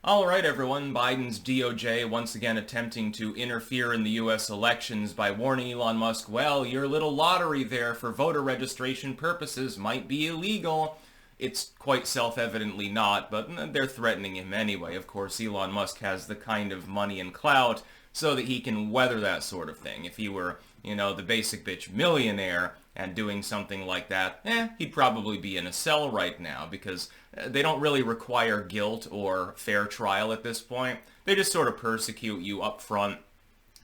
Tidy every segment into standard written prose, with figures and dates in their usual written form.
All right, everyone. Biden's DOJ once again attempting to interfere in the U.S. elections by warning Elon Musk, well, your little lottery there for voter registration purposes might be illegal. It's quite self-evidently not, but they're threatening him anyway. Of course, Elon Musk has the kind of money and clout so that he can weather that sort of thing. If he were, the basic bitch millionaire and doing something like that, he'd probably be in a cell right now because they don't really require guilt or fair trial at this point. They just sort of persecute you up front,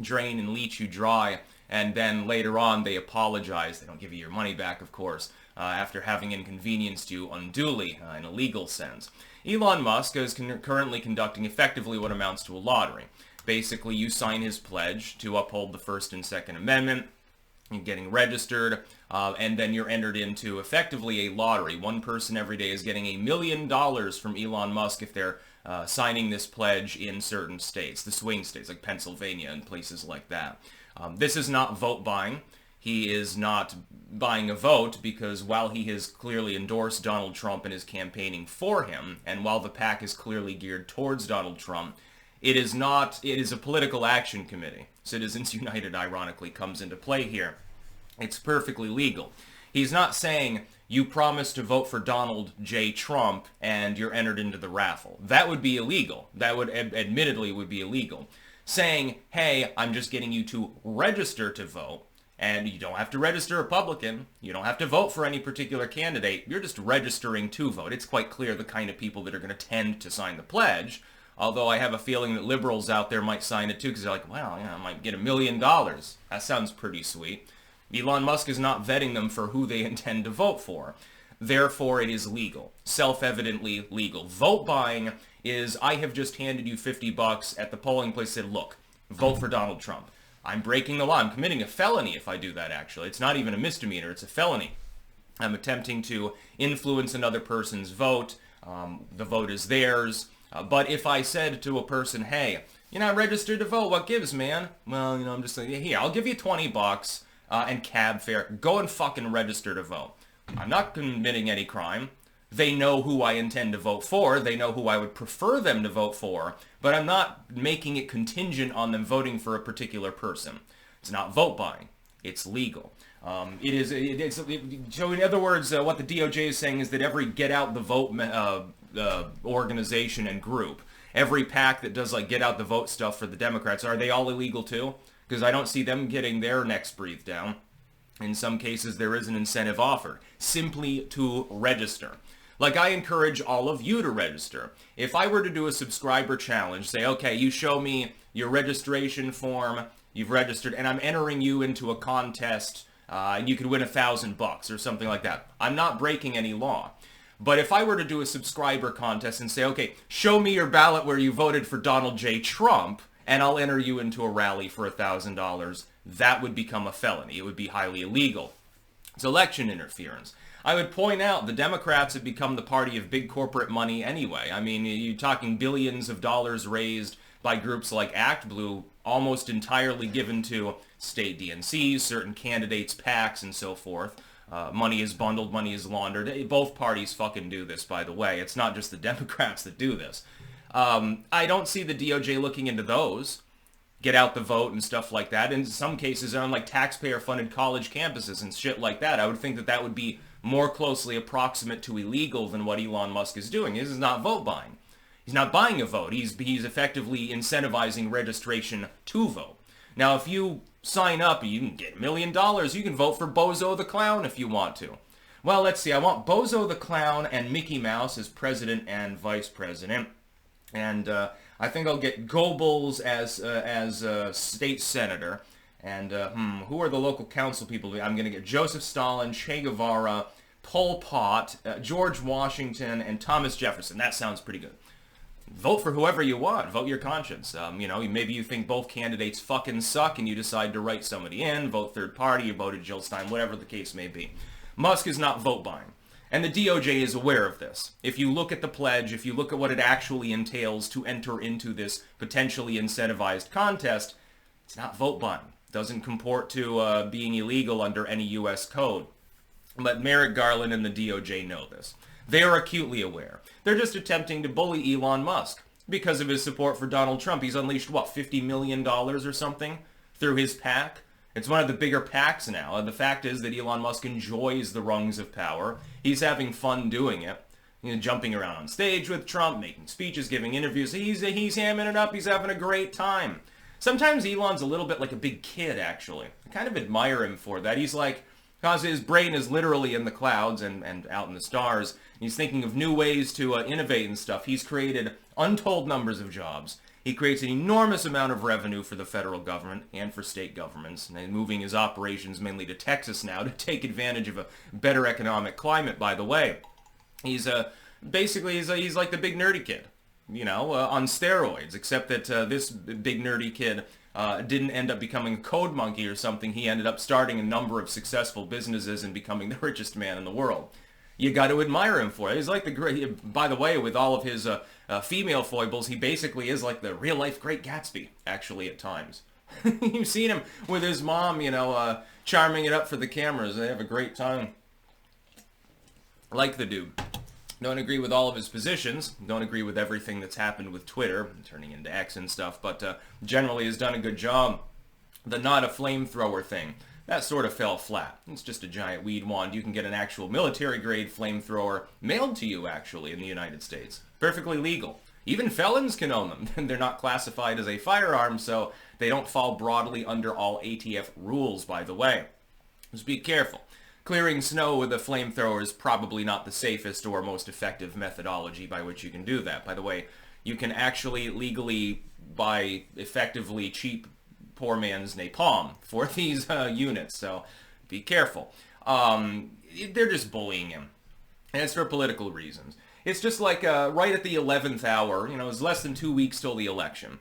drain and leech you dry, and then later on they apologize. They don't give you your money back, of course, after having inconvenienced you unduly in a legal sense. Elon Musk is currently conducting effectively what amounts to a lottery. Basically, you sign his pledge to uphold the First and Second Amendment, you're getting registered, and then you're entered into effectively a lottery. One person every day is getting $1 million from Elon Musk if they're signing this pledge in certain states, the swing states like Pennsylvania and places like that. This is not vote buying. He is not buying a vote because while he has clearly endorsed Donald Trump and is campaigning for him, and while the PAC is clearly geared towards Donald Trump, it is a political action committee. Citizens United, ironically, comes into play here. It's perfectly legal. He's not saying, you promise to vote for Donald J. Trump and you're entered into the raffle. That would be illegal. That would admittedly would be illegal. Saying, hey, I'm just getting you to register to vote, and you don't have to register Republican. You don't have to vote for any particular candidate. You're just registering to vote. It's quite clear the kind of people that are going to tend to sign the pledge. Although I have a feeling that liberals out there might sign it too because they're like, well, I might get $1 million. That sounds pretty sweet. Elon Musk is not vetting them for who they intend to vote for. Therefore, it is legal. Self-evidently legal. Vote buying is, I have just handed you $50 at the polling place and said, look, vote for Donald Trump. I'm breaking the law. I'm committing a felony if I do that, actually. It's not even a misdemeanor. It's a felony. I'm attempting to influence another person's vote. The vote is theirs. But if I said to a person, hey, you're not registered to vote, what gives, man? Well, I'm just saying, here, I'll give you $20 and cab fare. Go and fucking register to vote. I'm not committing any crime. They know who I intend to vote for. They know who I would prefer them to vote for. But I'm not making it contingent on them voting for a particular person. It's not vote buying. It's legal. So in other words, what the DOJ is saying is that every get out the vote organization and group, every PAC that does like get out the vote stuff for the Democrats, are they all illegal too? Because I don't see them getting their necks breathed down. In some cases, there is an incentive offered, simply to register. Like, I encourage all of you to register. If I were to do a subscriber challenge, say, okay, you show me your registration form, you've registered, and I'm entering you into a contest, and you could win $1,000 or something like that. I'm not breaking any law. But if I were to do a subscriber contest and say, okay, show me your ballot where you voted for Donald J. Trump, and I'll enter you into a rally for $1,000, that would become a felony. It would be highly illegal. It's election interference. I would point out the Democrats have become the party of big corporate money anyway. I mean, you're talking billions of dollars raised by groups like ActBlue, almost entirely given to state DNCs, certain candidates, PACs, and so forth. Money is bundled, money is laundered. Both parties fucking do this, by the way. It's not just the Democrats that do this. I don't see the DOJ looking into those. Get out the vote and stuff like that. In some cases, on like taxpayer-funded college campuses and shit like that, I would think that that would be more closely approximate to illegal than what Elon Musk is doing. This is not vote buying. He's not buying a vote. He's effectively incentivizing registration to vote. Now, if you sign up, you can get $1 million. You can vote for Bozo the Clown if you want to. Well, let's see. I want Bozo the Clown and Mickey Mouse as president and vice president. And I think I'll get Goebbels as state senator. And who are the local council people? I'm going to get Joseph Stalin, Che Guevara, Pol Pot, George Washington, and Thomas Jefferson. That sounds pretty good. Vote for whoever you want. Vote your conscience. Maybe you think both candidates fucking suck and you decide to write somebody in, vote third party, you voted Jill Stein, whatever the case may be. Musk is not vote buying. And the DOJ is aware of this. If you look at the pledge, if you look at what it actually entails to enter into this potentially incentivized contest, it's not vote buying. It doesn't comport to being illegal under any U.S. code. But Merrick Garland and the DOJ know this. They are acutely aware. They're just attempting to bully Elon Musk. because of his support for Donald Trump. He's unleashed, what, $50 million or something through his PAC? It's one of the bigger PACs now, and the fact is that Elon Musk enjoys the rungs of power. He's having fun doing it. You know, jumping around on stage with Trump, making speeches, giving interviews. He's hamming it up. He's having a great time. Sometimes Elon's a little bit like a big kid, actually. I kind of admire him for that. He's like, because his brain is literally in the clouds and out in the stars. He's thinking of new ways to innovate and stuff. He's created untold numbers of jobs. He creates an enormous amount of revenue for the federal government and for state governments, and moving his operations mainly to Texas now to take advantage of a better economic climate, by the way. He's basically he's like the big nerdy kid, you know, on steroids, except that this big nerdy kid didn't end up becoming a code monkey or something. He ended up starting a number of successful businesses and becoming the richest man in the world. You got to admire him for it. He's like the great, by the way, with all of his female foibles, he basically is like the real-life Great Gatsby, actually, at times. You've seen him with his mom, you know, charming it up for the cameras. They have a great time. Like the dude. Don't agree with all of his positions. Don't agree with everything that's happened with Twitter, turning into X and stuff, but generally has done a good job. The not a flamethrower thing. That sort of fell flat. It's just a giant weed wand. You can get an actual military-grade flamethrower mailed to you, actually, in the United States. Perfectly legal. Even felons can own them. They're not classified as a firearm, so they don't fall broadly under all ATF rules, by the way. Just be careful. Clearing snow with a flamethrower is probably not the safest or most effective methodology by which you can do that. By the way, you can actually legally buy effectively cheap poor man's napalm for these units, so be careful. They're just bullying him, and it's for political reasons. It's just like right at the 11th hour, you know, it's less than 2 weeks till the election.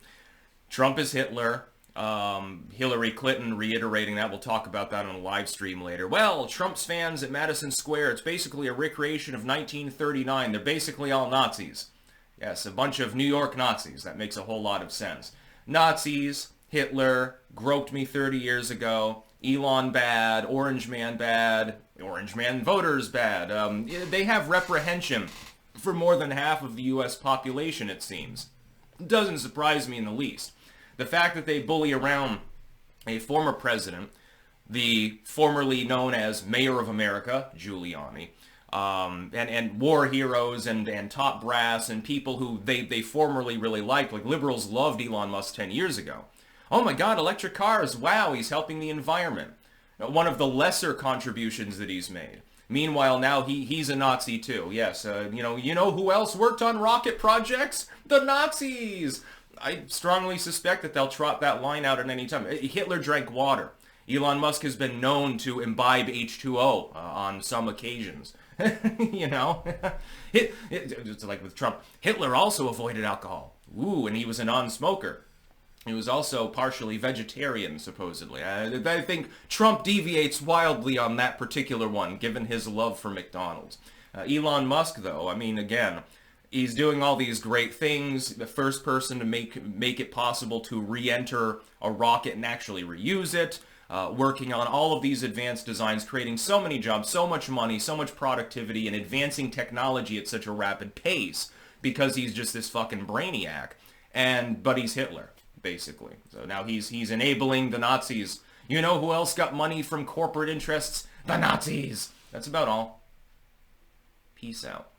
Trump is Hitler. Hillary Clinton reiterating that. We'll talk about that on a live stream later. Well, Trump's fans at Madison Square, it's basically a recreation of 1939. They're basically all Nazis. Yes, a bunch of New York Nazis. That makes a whole lot of sense. Nazis, Hitler, groped me 30 years ago, Elon bad, Orange Man bad, Orange Man voters bad. They have reprehension for more than half of the U.S. population, it seems. It doesn't surprise me in the least. The fact that they bully around a former president, the formerly known as Mayor of America, Giuliani, and war heroes and top brass and people who they formerly really liked, like liberals loved Elon Musk 10 years ago. Oh my God, electric cars, wow, he's helping the environment. One of the lesser contributions that he's made. Meanwhile, now he's a Nazi too. Yes, you know who else worked on rocket projects? The Nazis! I strongly suspect that they'll trot that line out at any time. Hitler drank water. Elon Musk has been known to imbibe H2O on some occasions. You know? It's like with Trump. Hitler also avoided alcohol. Ooh, and he was a non-smoker. He was also partially vegetarian, supposedly. I think Trump deviates wildly on that particular one, given his love for McDonald's. Elon Musk, though, I mean, again, he's doing all these great things. The first person to make it possible to re-enter a rocket and actually reuse it. Working on all of these advanced designs, creating so many jobs, so much money, so much productivity, and advancing technology at such a rapid pace because he's just this fucking brainiac. But he's Hitler, basically. So now he's enabling the Nazis. You know who else got money from corporate interests? The Nazis! That's about all. Peace out.